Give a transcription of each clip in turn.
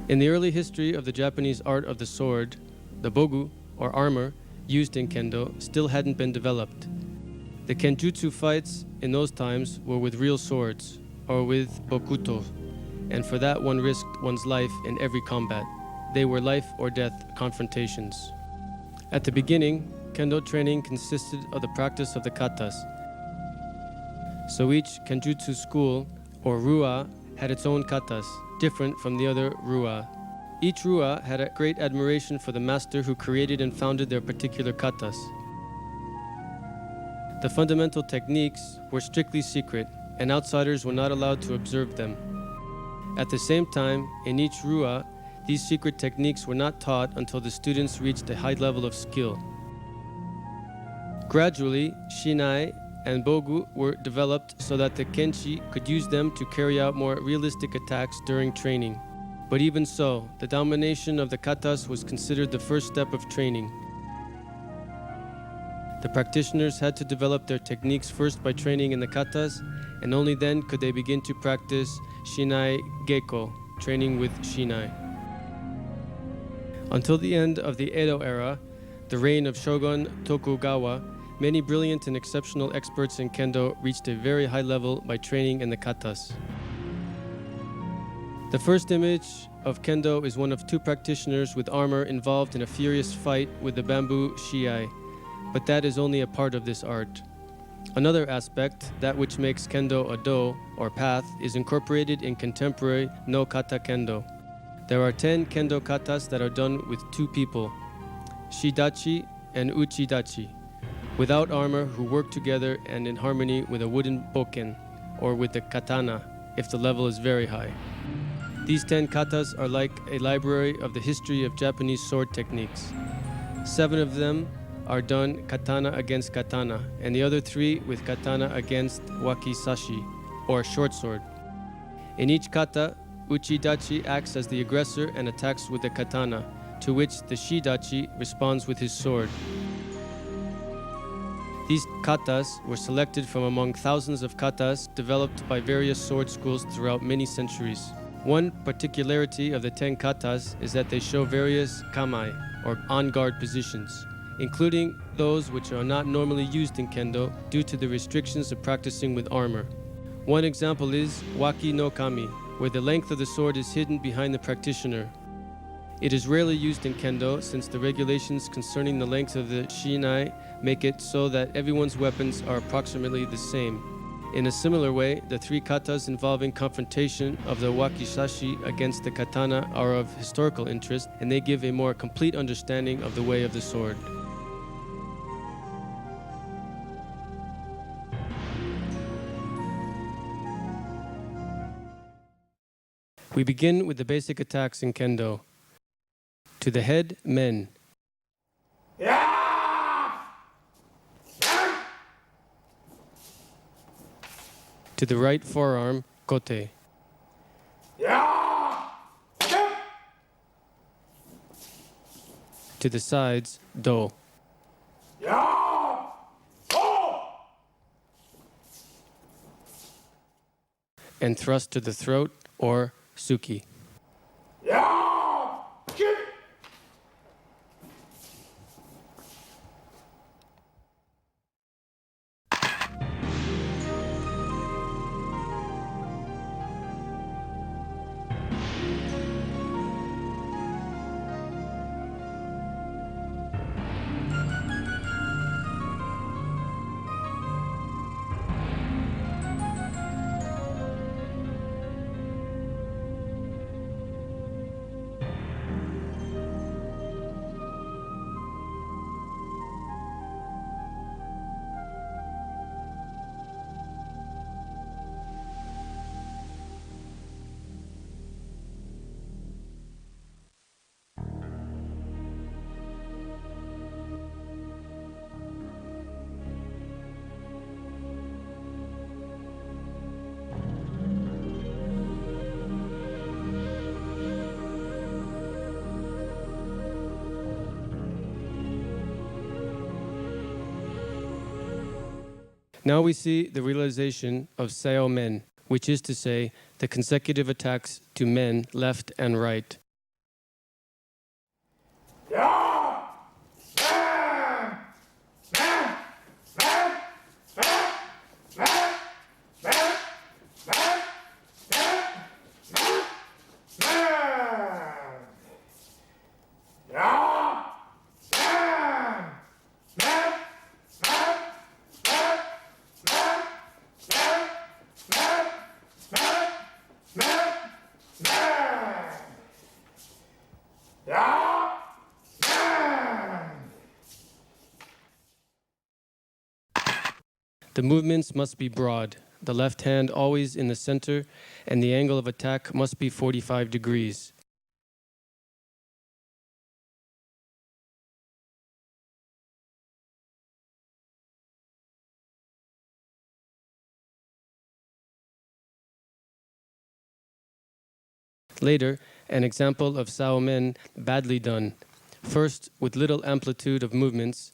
In the early history of the Japanese art of the sword, the bogu, or armor, used in Kendo still hadn't been developed. The Kenjutsu fights in those times were with real swords, or with bokuto, and for that one risked one's life in every combat. They were life or death confrontations. At the beginning, Kendo training consisted of the practice of the katas. So each Kenjutsu school, or rua, had its own katas, different from the other rua. Each rua had a great admiration for the master who created and founded their particular katas. The fundamental techniques were strictly secret, and outsiders were not allowed to observe them. At the same time, in each rua, these secret techniques were not taught until the students reached a high level of skill. Gradually, shinai and bogu were developed so that the kenshi could use them to carry out more realistic attacks during training. But even so, the domination of the katas was considered the first step of training. The practitioners had to develop their techniques first by training in the katas, and only then could they begin to practice shinai geiko, training with shinai. Until the end of the Edo era, the reign of Shogun Tokugawa, many brilliant and exceptional experts in Kendo reached a very high level by training in the katas. The first image of Kendo is one of two practitioners with armor involved in a furious fight with the bamboo shiai, but that is only a part of this art. Another aspect, that which makes Kendo a do, or path, is incorporated in contemporary no kata Kendo. There are 10 Kendo katas that are done with two people, shidachi and uchidachi, without armor, who work together and in harmony with a wooden bokken, or with the katana, if the level is very high. These 10 katas are like a library of the history of Japanese sword techniques. 7 of them are done katana against katana, and the other 3 with katana against wakizashi, or short sword. In each kata, uchidachi acts as the aggressor and attacks with the katana, to which the shidachi responds with his sword. These katas were selected from among thousands of katas developed by various sword schools throughout many centuries. One particularity of the 10 katas is that they show various kamai, or on-guard positions, including those which are not normally used in Kendo due to the restrictions of practicing with armor. One example is waki no kami, where the length of the sword is hidden behind the practitioner. It is rarely used in Kendo since the regulations concerning the length of the shinai make it so that everyone's weapons are approximately the same. In a similar way, the 3 katas involving confrontation of the wakizashi against the katana are of historical interest, and they give a more complete understanding of the way of the sword. We begin with the basic attacks in Kendo. To the head, men. To the right forearm, kote. To the sides, do. And thrust to the throat, or suki. Now we see the realization of Sayo men, which is to say, the consecutive attacks to men left and right. The movements must be broad, the left hand always in the center, and the angle of attack must be 45 degrees. Later, an example of Sao Men badly done. First, with little amplitude of movements,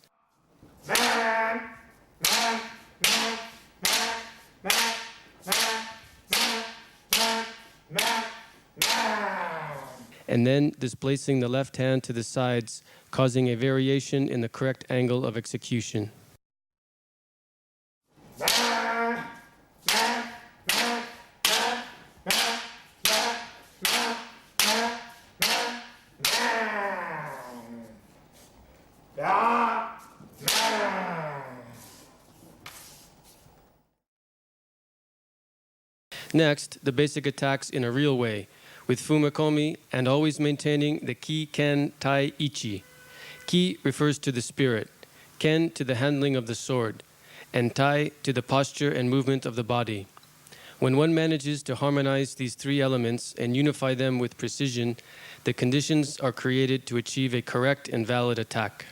and then displacing the left hand to the sides, causing a variation in the correct angle of execution. Next, the basic attacks in a real way, with fumakomi and always maintaining the ki, ken, tai, ichi. Ki refers to the spirit, ken to the handling of the sword, and tai to the posture and movement of the body. When one manages to harmonize these three elements and unify them with precision, the conditions are created to achieve a correct and valid attack.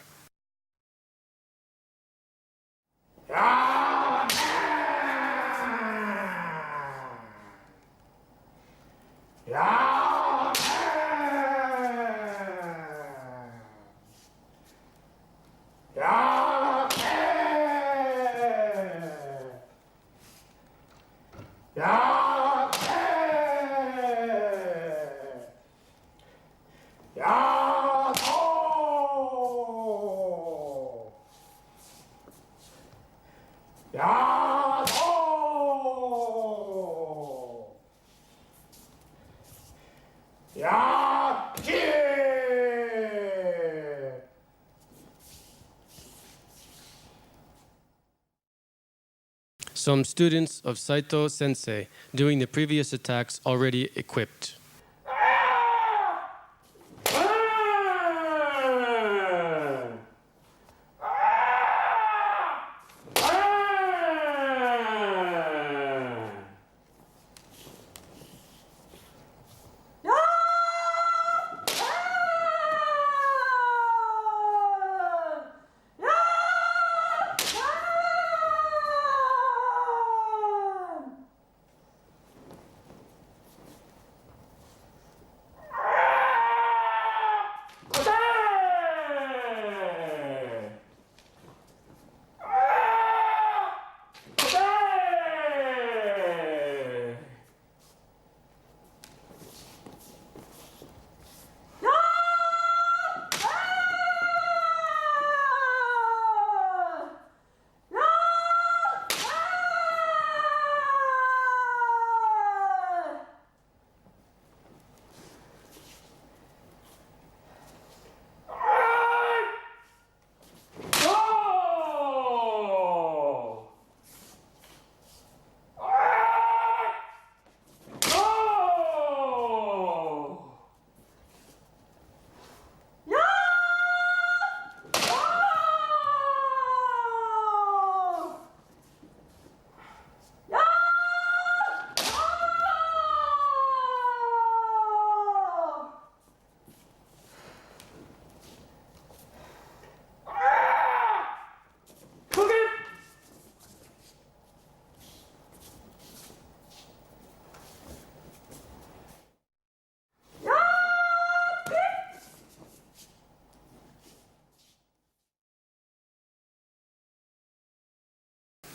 Some students of Saito Sensei doing the previous attacks already equipped.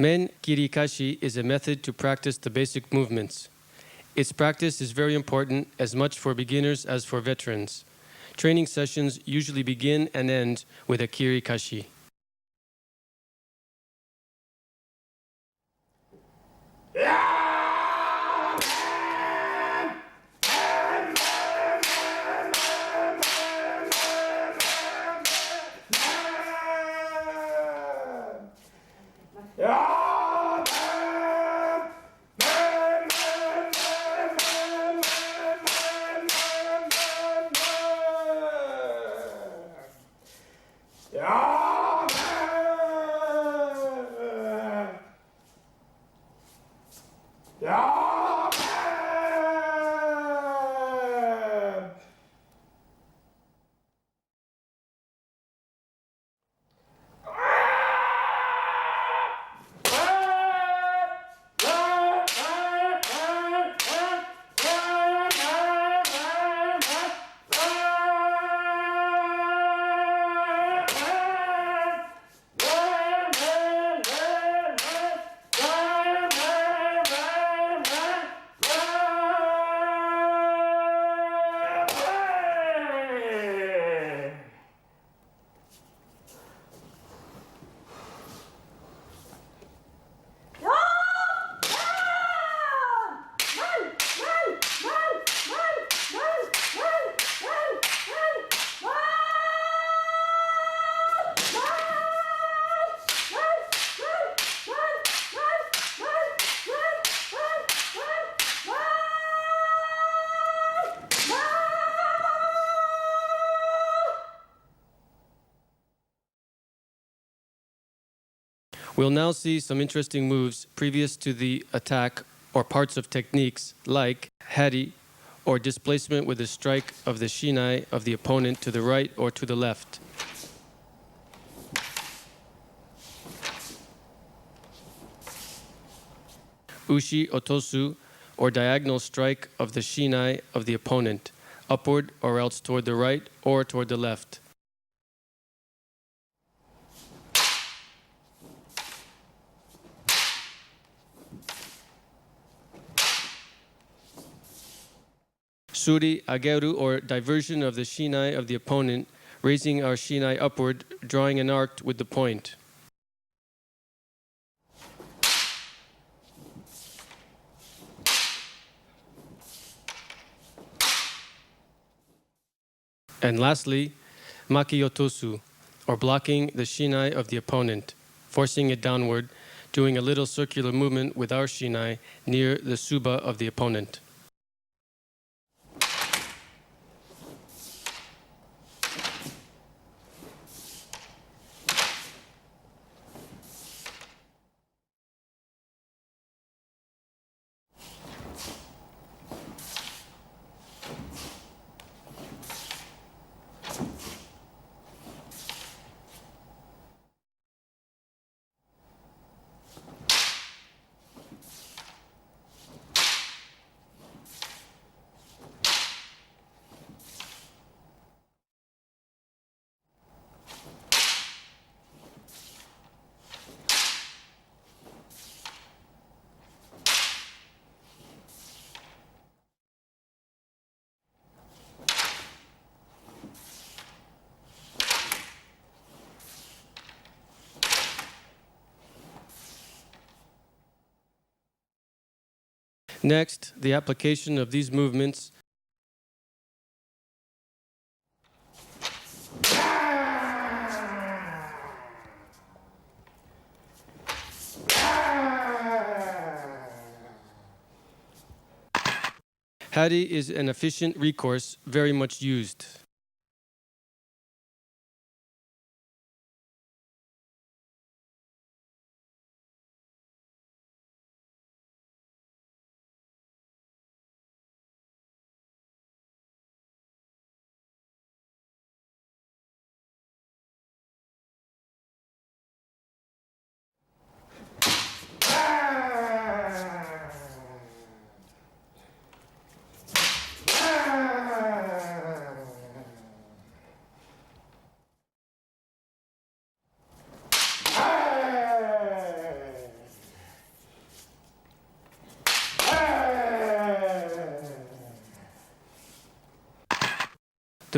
Men kirikashi is a method to practice the basic movements. Its practice is very important, as much for beginners as for veterans. Training sessions usually begin and end with a kirikashi. We'll now see some interesting moves previous to the attack or parts of techniques like hari, or displacement with the strike of the shinai of the opponent to the right or to the left. Ushi otosu, or diagonal strike of the shinai of the opponent, upward or else toward the right or toward the left. Suri ageru, or diversion of the shinai of the opponent, raising our shinai upward, drawing an arc with the point. And lastly, makiotosu, or blocking the shinai of the opponent, forcing it downward, doing a little circular movement with our shinai near the suba of the opponent. Next, the application of these movements Hari is an efficient recourse very much used.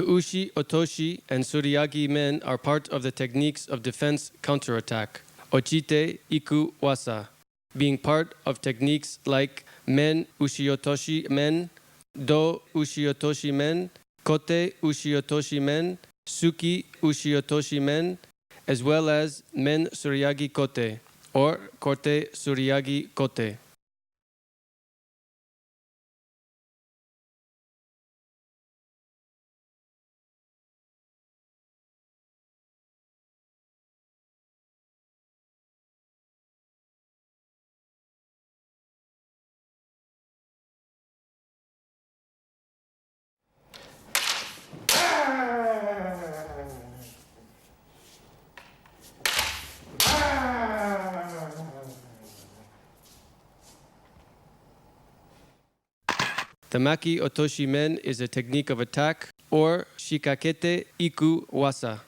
The ushi, otoshi, and suriagi men are part of the techniques of defense counterattack, ochite, iku, wasa, being part of techniques like men ushiotoshi men, do ushiotoshi men, kote ushiotoshi men, suki ushiotoshi men, as well as men suriagi kote or korte suriagi kote. The maki otoshi men is a technique of attack or shikakete iku wasa.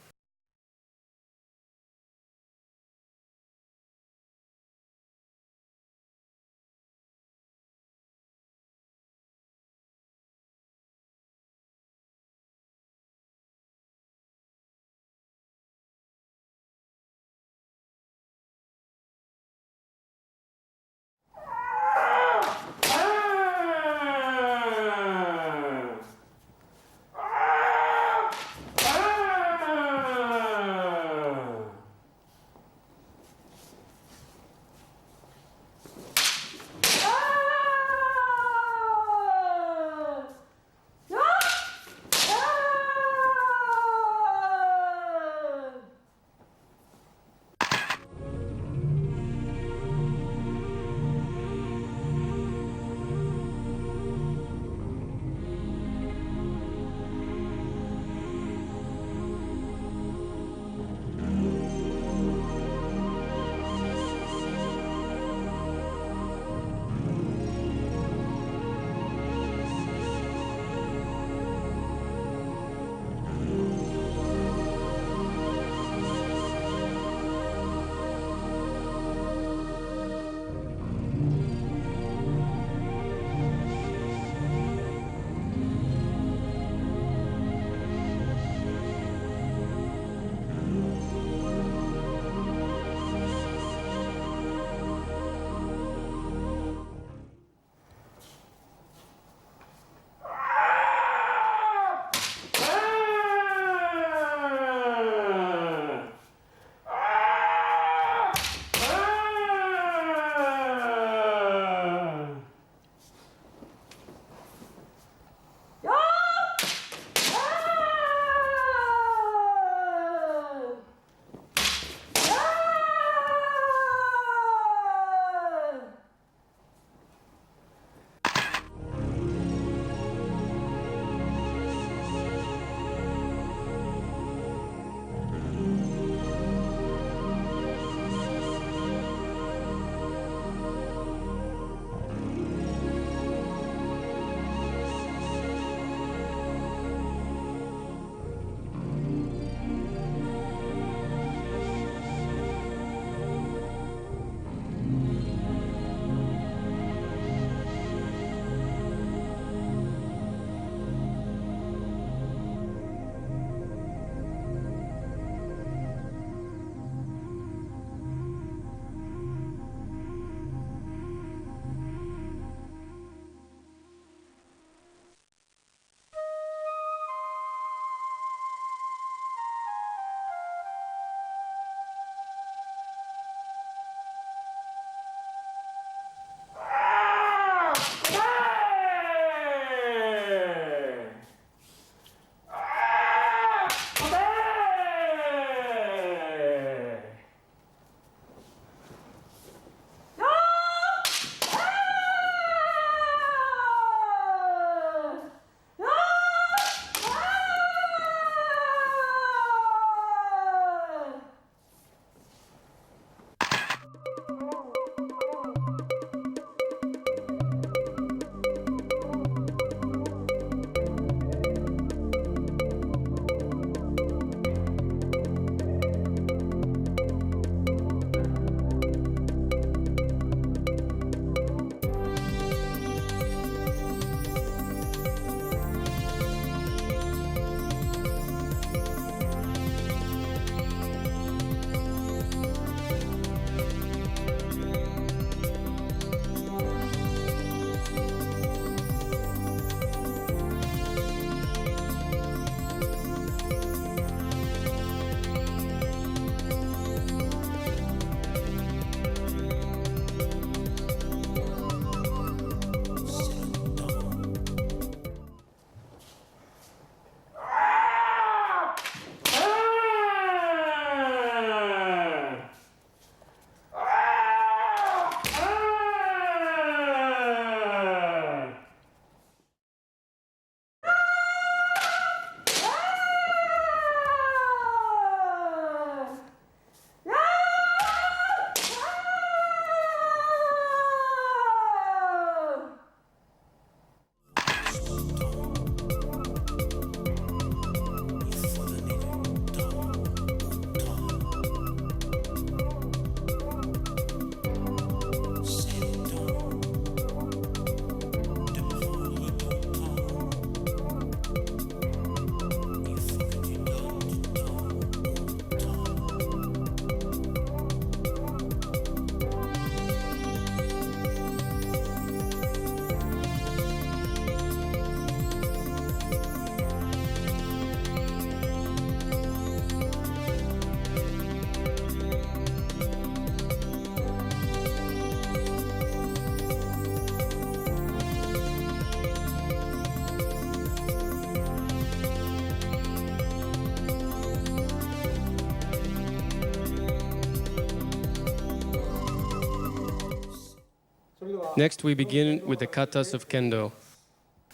Next, we begin with the katas of Kendo.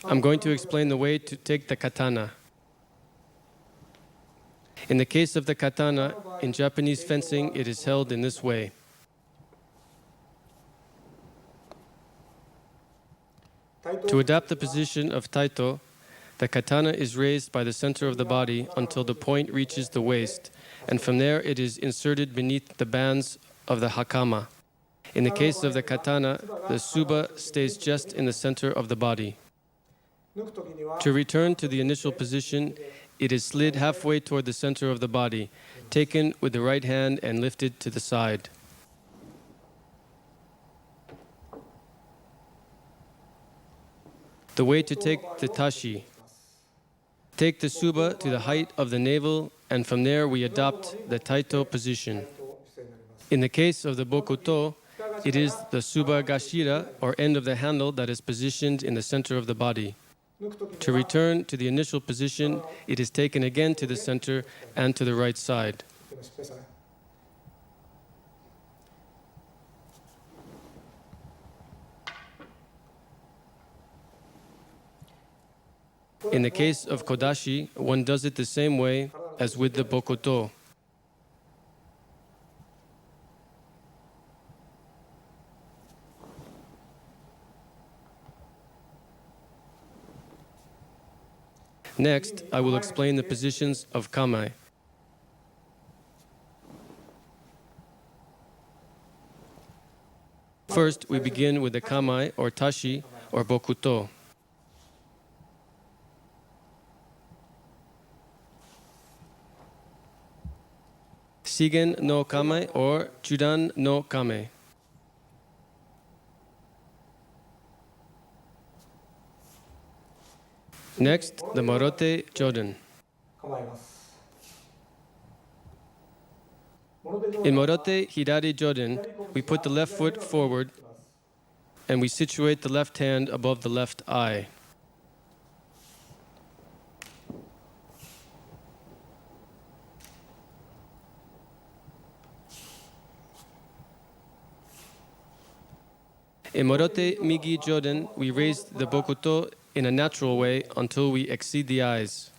I'm going to explain the way to take the katana. In the case of the katana, in Japanese fencing, it is held in this way. To adapt the position of taito, the katana is raised by the center of the body until the point reaches the waist, and from there it is inserted beneath the bands of the hakama. In the case of the katana, the suba stays just in the center of the body. To return to the initial position, it is slid halfway toward the center of the body, taken with the right hand and lifted to the side. The way to take the tashi. Take the suba to the height of the navel, and from there we adopt the taito position. In the case of the bokuto, it is the suba gashira, or end of the handle, that is positioned in the center of the body. To return to the initial position, it is taken again to the center and to the right side. In the case of kodashi, one does it the same way as with the bokuto. Next, I will explain the positions of kamae. First, we begin with the kamae, or tashi, or bokuto. Shigen no kamae, or Judan no kame. Next, the Marote Joden. In Marote Hidari Joden, we put the left foot forward and we situate the left hand above the left eye. In Marote Migi Joden, we raise the bokuto in a natural way until we exceed the eyes.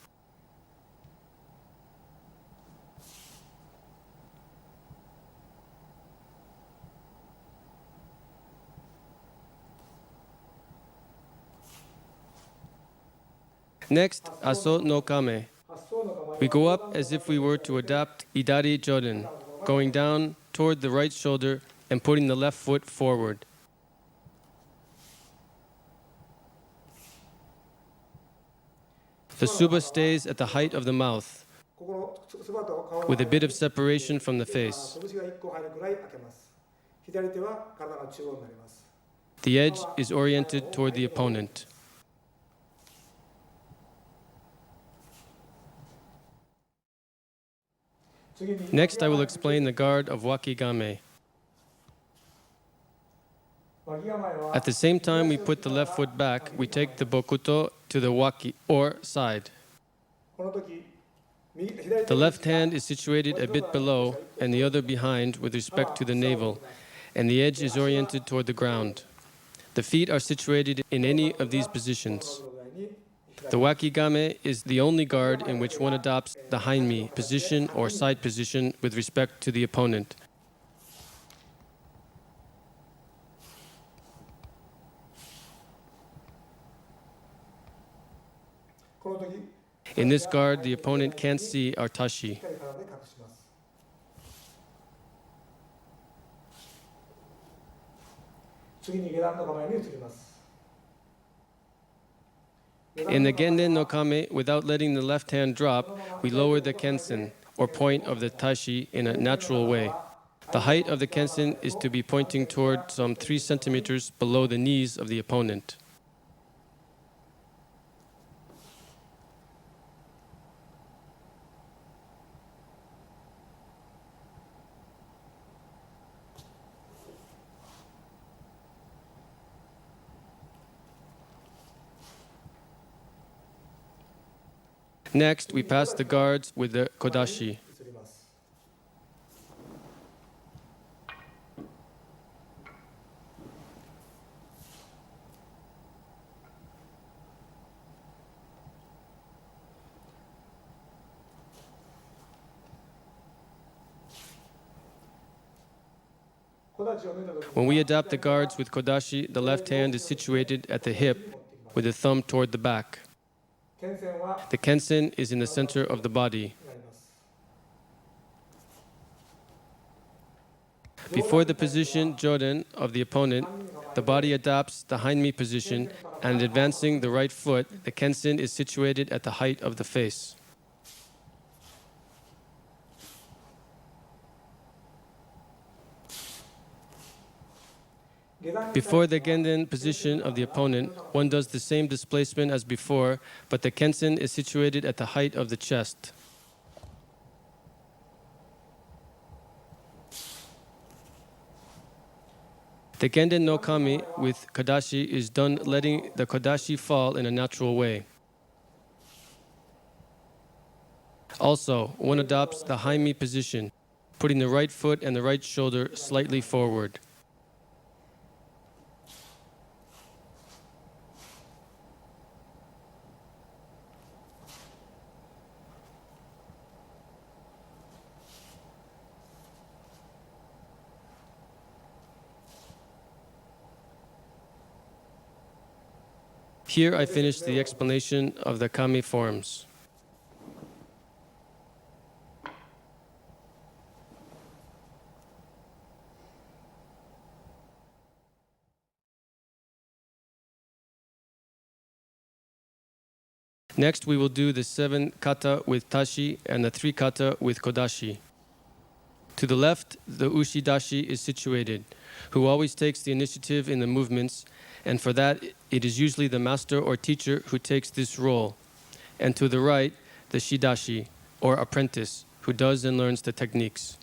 Next, aso no kame. We go up as if we were to adapt idari joden, going down toward the right shoulder and putting the left foot forward. The suba stays at the height of the mouth, with a bit of separation from the face. The edge is oriented toward the opponent. Next, I will explain the guard of wakigame. At the same time we put the left foot back, we take the bokuto to the waki, or side. The left hand is situated a bit below and the other behind with respect to the navel, and the edge is oriented toward the ground. The feet are situated in any of these positions. The wakigame is the only guard in which one adopts the hainmi position or side position with respect to the opponent. In this guard, the opponent can't see our tashi. In the genden no kame, without letting the left hand drop, we lower the kensen, or point of the tashi, in a natural way. The height of the kensen is to be pointing toward some 3 centimeters below the knees of the opponent. Next, we pass the guards with the kodashi. When we adapt the guards with kodashi, the left hand is situated at the hip with the thumb toward the back. The kensen is in the center of the body. Before the position joden of the opponent, the body adopts the hind-me position, and advancing the right foot, the kensen is situated at the height of the face. Before the genden position of the opponent, one does the same displacement as before, but the kensen is situated at the height of the chest. The genden no kami with kodashi is done letting the kodashi fall in a natural way. Also, one adopts the hind-me position, putting the right foot and the right shoulder slightly forward. Here I finish the explanation of the kami forms. Next, we will do the 7 kata with tashi and the 3 kata with kodashi. To the left, the ushidashi is situated, who always takes the initiative in the movements, and for that, it is usually the master or teacher who takes this role. And to the right, the shidashi, or apprentice, who does and learns the techniques.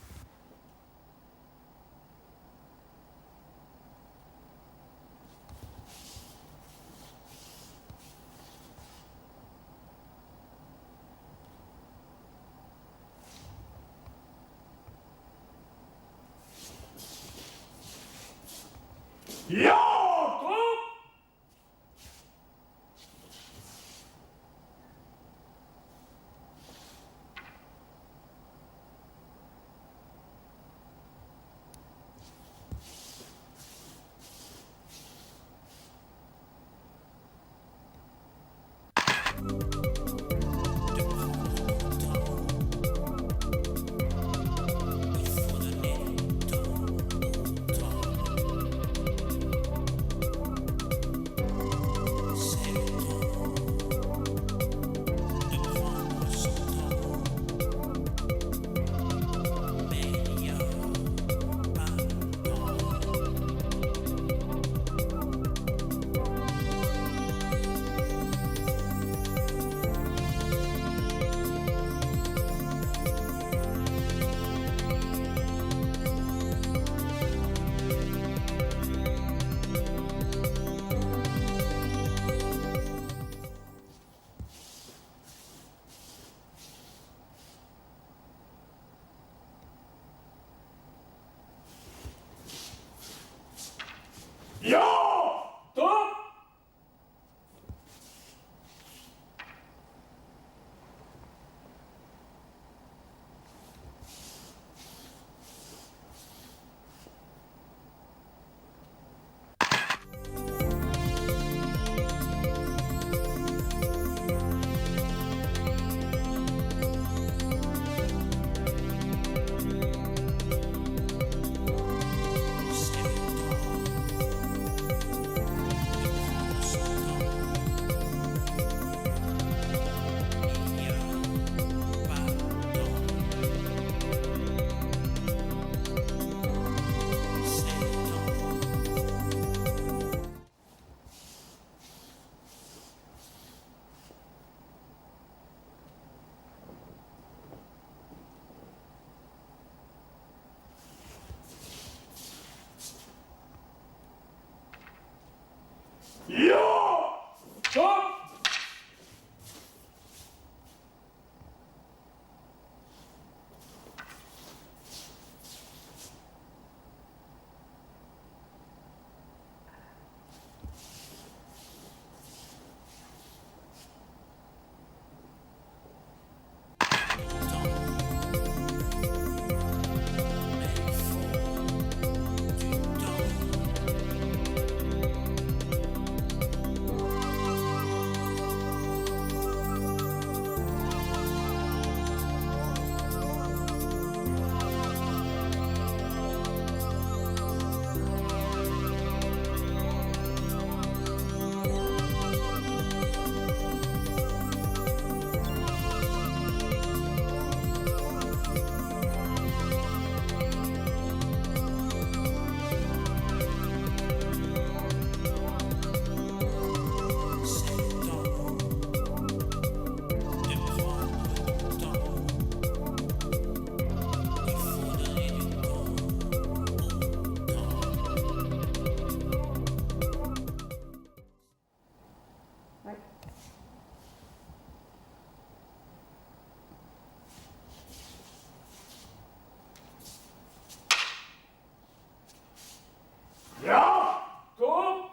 Ja! Go!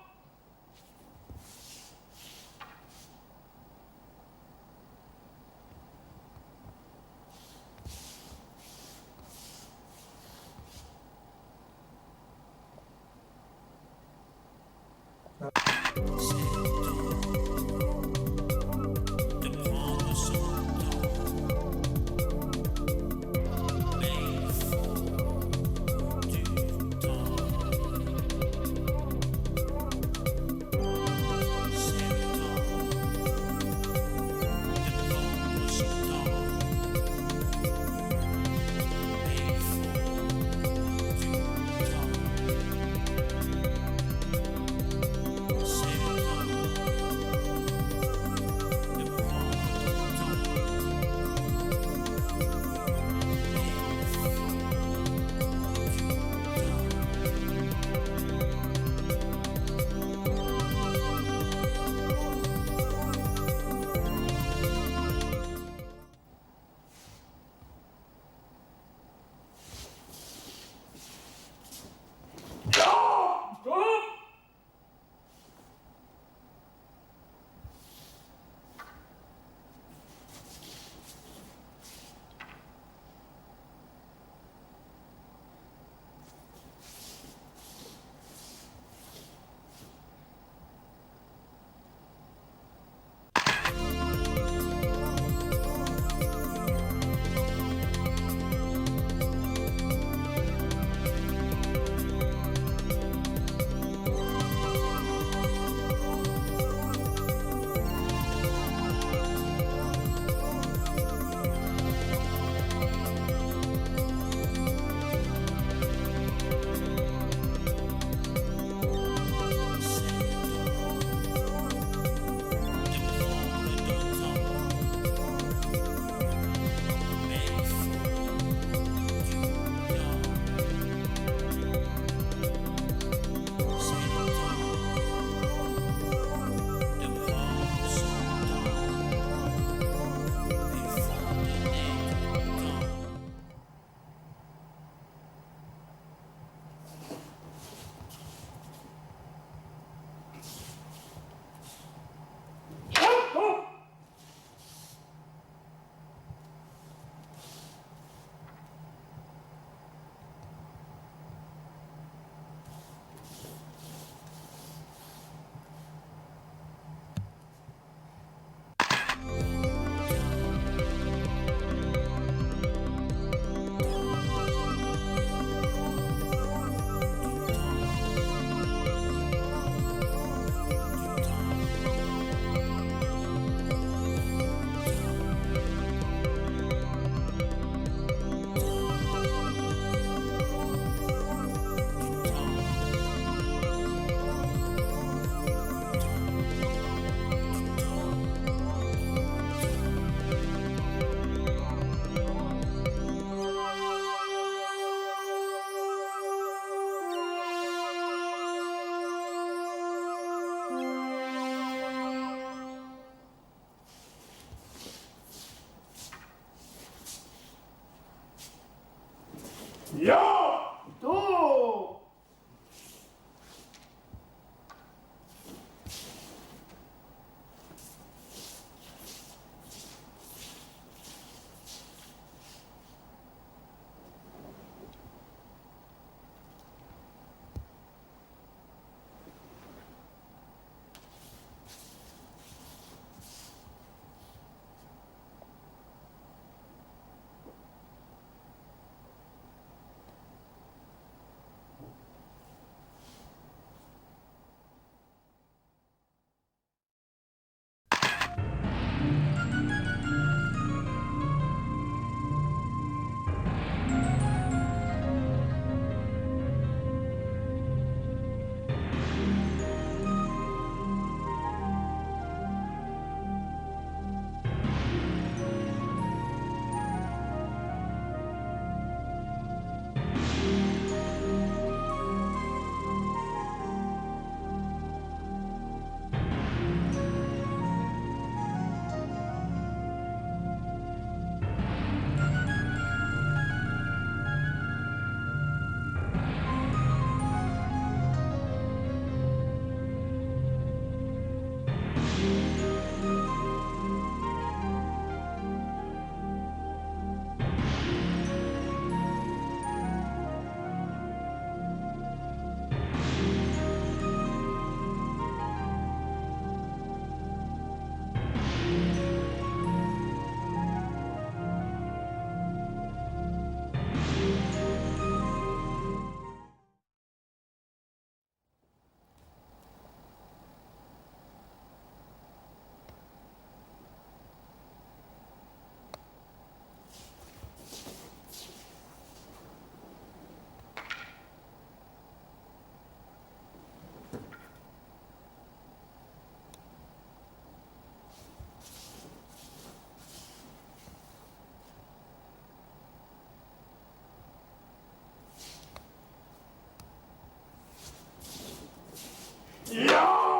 いやー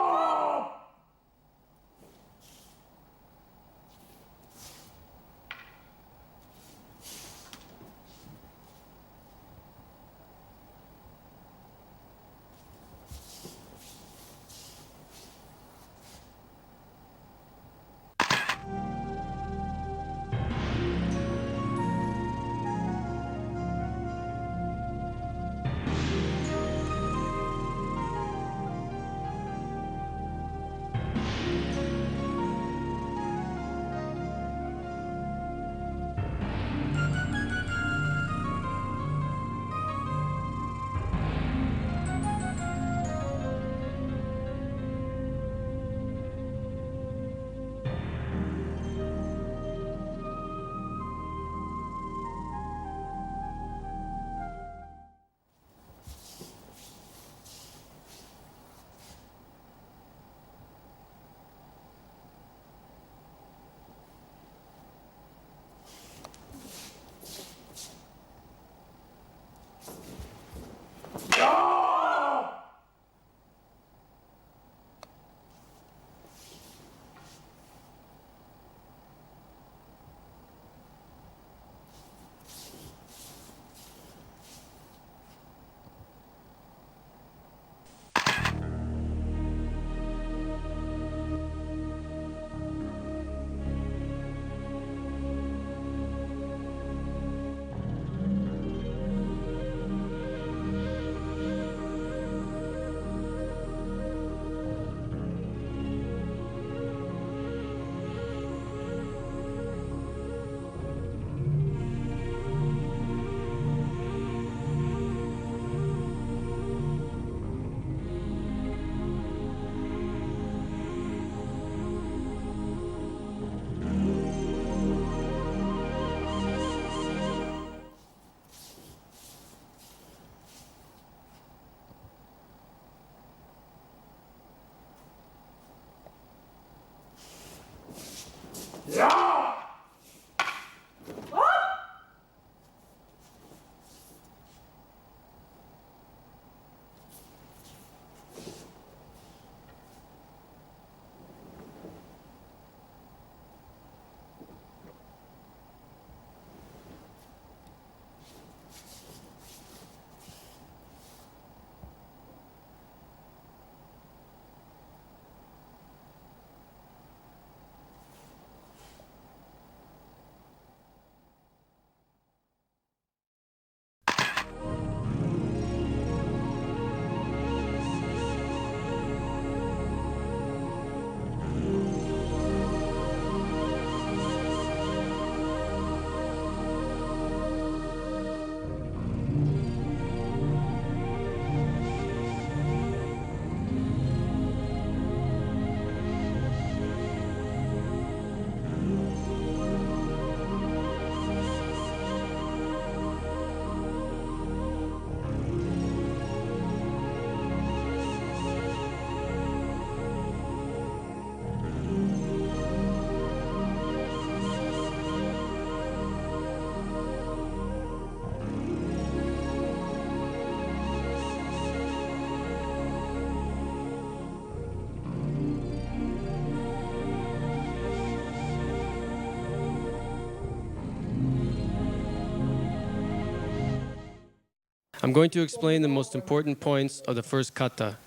I'm going to explain the most important points of the first kata.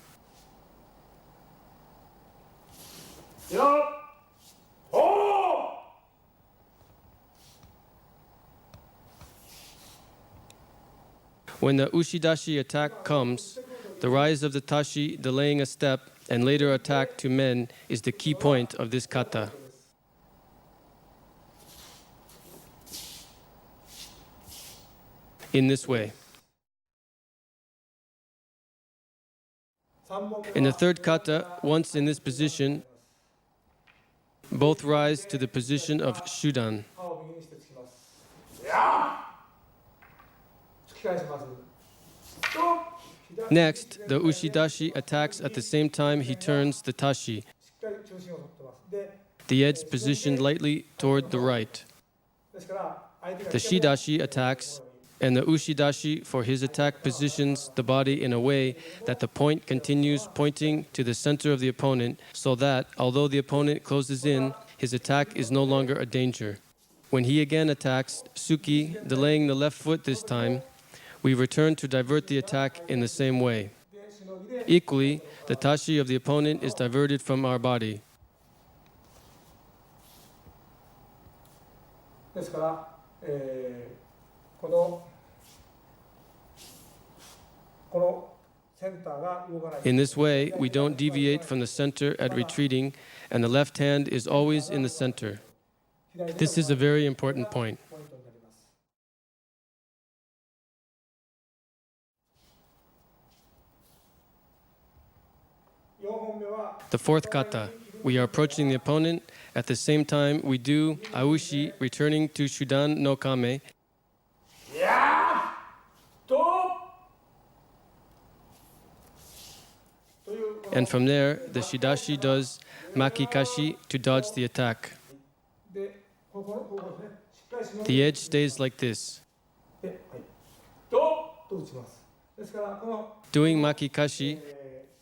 やっほー When the ushidashi attack comes, the rise of the tashi, delaying a step, and later attack to men is the key point of this kata. In this way. In the third kata, once in this position, both rise to the position of shudan. 歯を右にしてつきます。やー突き返します。Next, the ushidashi attacks at the same time he turns the tashi, しっかり中心を取ってます。で、 the edge positioned lightly toward the right. ですから相手が The shidashi attacks And the ushidashi for his attack positions the body in a way that the point continues pointing to the center of the opponent so that, although the opponent closes in, his attack is no longer a danger. When he again attacks, Suki, delaying the left foot this time, we return to divert the attack in the same way. Equally, the tashi of the opponent is diverted from our body. ですから、このセンターが動かない。 In this way, we don't deviate from the center at retreating, and the left hand is always in the center. This is a very important point. The fourth kata. We are approaching the opponent. At the same time, we do aushi, returning to Shudan no Kame. And from there, the shidashi does makikashi to dodge the attack. The edge stays like this. Doing makikashi,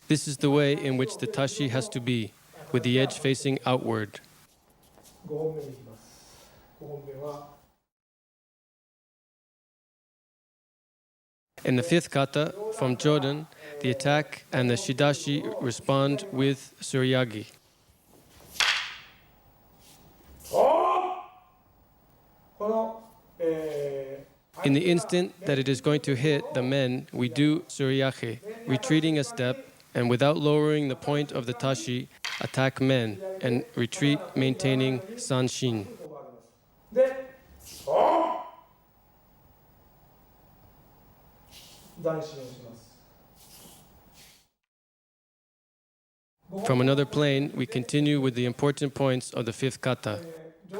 this is the way in which the tashi has to be, with the edge facing outward. In the fifth kata, from Jodan, the attack and the shidashi respond with suryagi. In the instant that it is going to hit the men, we do suryage, retreating a step, and without lowering the point of the tashi, attack men, and retreat maintaining sanshin. From another plane, we continue with the important points of the fifth kata.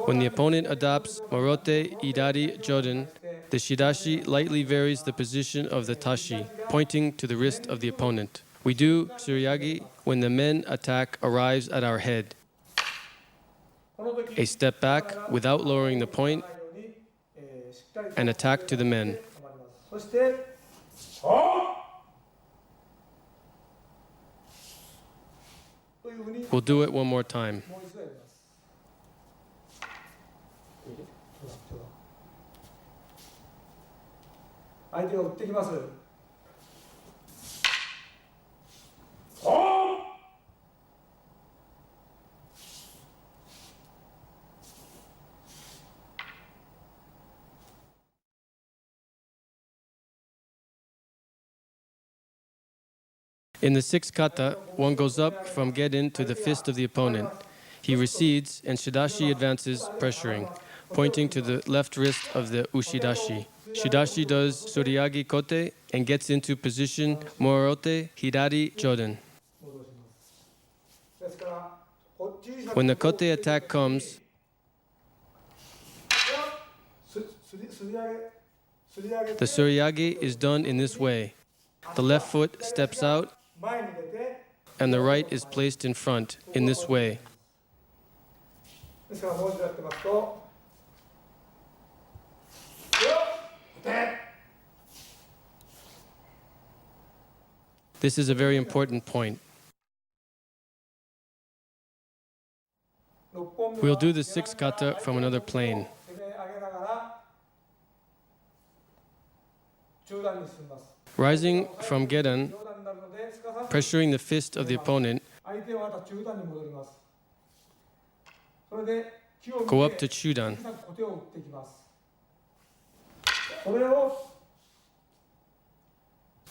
When the opponent adopts Morote Idari Jodan, the shidashi lightly varies the position of the tashi, pointing to the wrist of the opponent. We do suryagi when the men attack arrives at our head. A step back without lowering the point, and attack to the men. We'll do it one more time. In the sixth kata, one goes up from Gedan to the fist of the opponent. He recedes, and shidashi advances, pressuring, pointing to the left wrist of the ushidashi. Shidashi does suryagi kote and gets into position morote hidari jodan. When the kote attack comes, the suryagi is done in this way. The left foot steps out, and the right is placed in front in this way. This is a very important point. We'll do the sixth kata from another plane. Rising from Gedan, pressuring the fist of the opponent, go up to Chudan.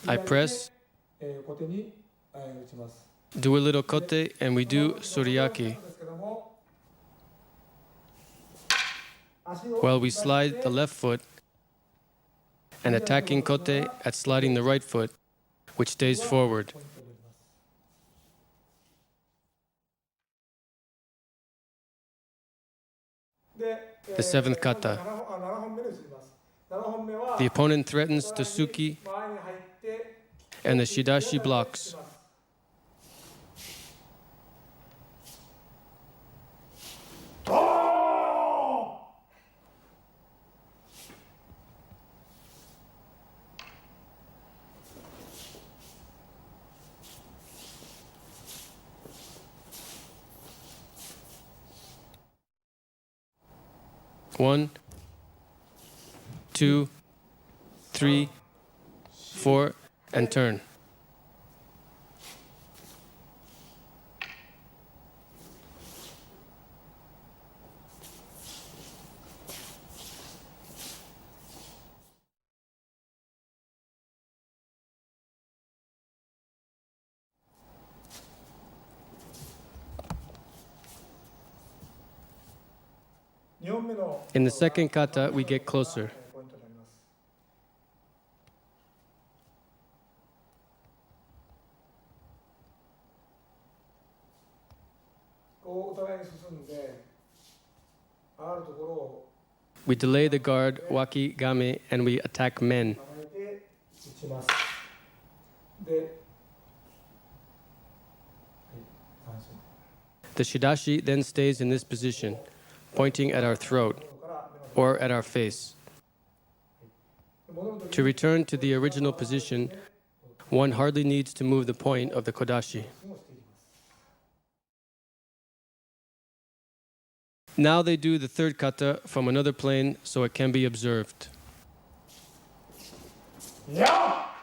I press, do a little kote, and we do suryaki. While we slide the left foot, and attacking kote at sliding the right foot, which stays forward. The seventh kata. The opponent threatens to Suki, and the shidashi blocks. 1, 2, 3, 4, and turn. In the second kata, we get closer. We delay the guard, waki game, and we attack men. The shidashi then stays in this position, pointing at our throat or at our face. To return to the original position, one hardly needs to move the point of the kodashi. Now they do the third kata from another plane so it can be observed. Yeah!